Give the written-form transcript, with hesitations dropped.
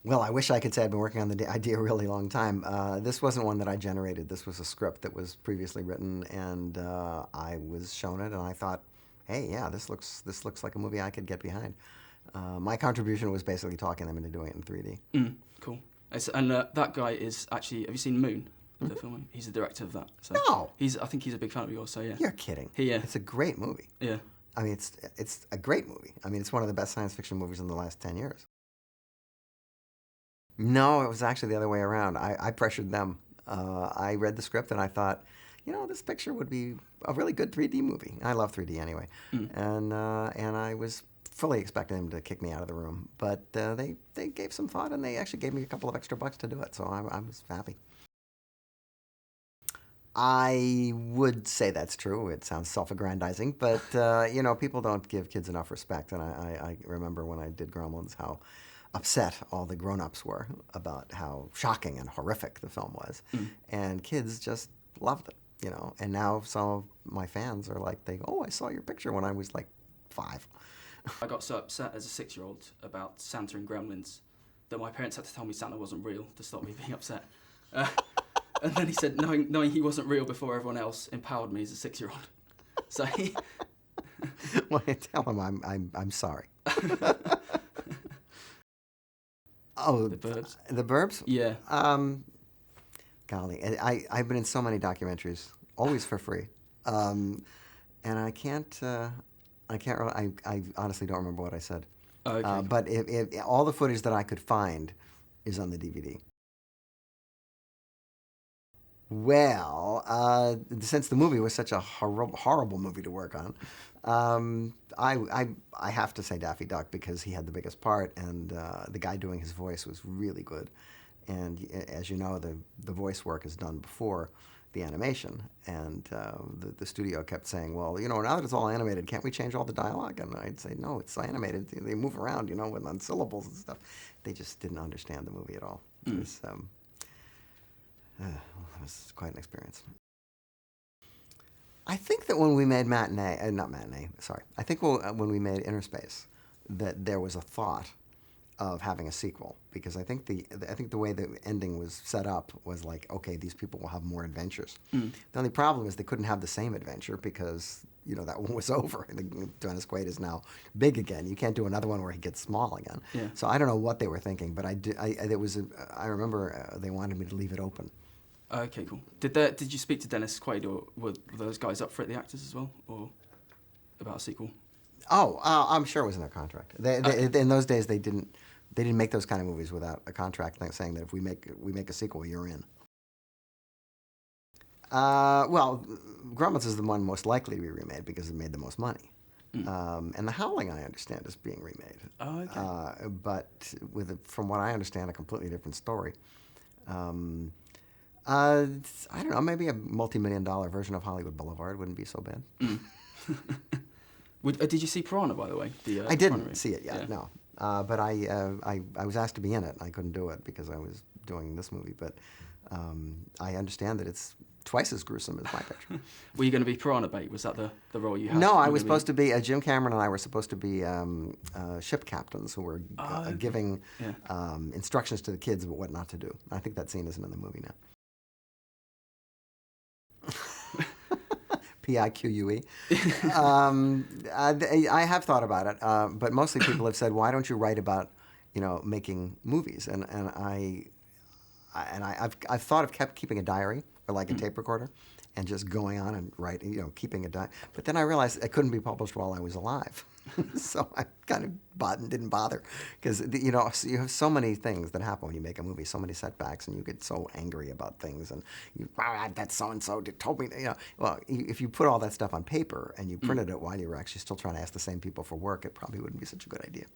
Well, I wish I could say I've been working on the idea a really long time. This wasn't one that I generated. This was a script that was previously written, and I was shown it, and I thought, hey, yeah, this looks like a movie I could get behind. My contribution was basically talking them into doing it in 3D. Cool. And that guy is actually. Have you seen Moon? The film. He's the director of that. So No, I think he's a big fan of yours. So yeah. you're kidding. Yeah. It's a great movie. Yeah. I mean, it's a great movie. I mean, it's one of the best science fiction movies in the last 10 years. No, it was actually the other way around. I pressured them. I read the script and I thought, this picture would be a really good 3D movie. I love 3D anyway. And I was fully expecting them to kick me out of the room. But they gave some thought and they actually gave me a couple of extra bucks to do it. So I was happy. I would say that's true. It sounds self-aggrandizing, but people don't give kids enough respect. And I remember when I did Gremlins how upset all the grown-ups were about how shocking and horrific the film was, and kids just loved it. And now some of my fans are like, I saw your picture when I was like 5. I got so upset as a 6-year-old about Santa and Gremlins that my parents had to tell me Santa wasn't real to stop me being upset. And then he said, knowing he wasn't real before everyone else empowered me as a 6-year-old. So he... Well, tell him I'm sorry. Oh, The Burbs? The Burbs? Yeah. Golly, I've been in so many documentaries, always for free, and I can't I honestly don't remember what I said. Oh, okay. But all the footage that I could find is on the DVD. Well, since the movie was such a horrible movie to work on, I have to say Daffy Duck because he had the biggest part, and the guy doing his voice was really good. And as you know, the voice work is done before the animation, and the studio kept saying, well, now that it's all animated, can't we change all the dialogue? And I'd say, no, it's animated. They move around, with on syllables and stuff. They just didn't understand the movie at all. It was quite an experience. I think that when we made not Matinee, sorry. I think when we made Interspace, that there was a thought of having a sequel, because I think the way the ending was set up was like, okay, these people will have more adventures. The only problem is they couldn't have the same adventure because that one was over. Dennis Quaid is now big again. You can't do another one where he gets small again. Yeah. So I don't know what they were thinking, but I remember they wanted me to leave it open. Okay, cool. Did you speak to Dennis Quaid, or were those guys up for it, the actors as well, or about a sequel? Oh, I'm sure it was in their contract. In those days, they didn't make those kind of movies without a contract saying that if we make a sequel, you're in. Well, Gremlins is the one most likely to be remade because it made the most money. And The Howling, I understand, is being remade. Oh, okay. But from what I understand, a completely different story. I don't know, maybe a multi-million-dollar version of Hollywood Boulevard wouldn't be so bad. Did you see Piranha, by the way? I didn't see it yet, no. But I was asked to be in it. I couldn't do it because I was doing this movie. But I understand that it's twice as gruesome as my picture. Were you going to be Piranha bait? Was that the role you had? No, I was supposed to be, Jim Cameron and I were supposed to be ship captains who were giving instructions to the kids about what not to do. I think that scene isn't in the movie now. Pique. I have thought about it, but mostly people have said, "Why don't you write about, making movies?" And I've thought of keeping a diary or like a tape recorder, and just going on and writing, keeping a diary. But then I realized it couldn't be published while I was alive, so I kind of didn't bother, because you have so many things that happen when you make a movie, so many setbacks, and you get so angry about things, and that so and so told me, Well, if you put all that stuff on paper and you printed it while you were actually still trying to ask the same people for work, it probably wouldn't be such a good idea.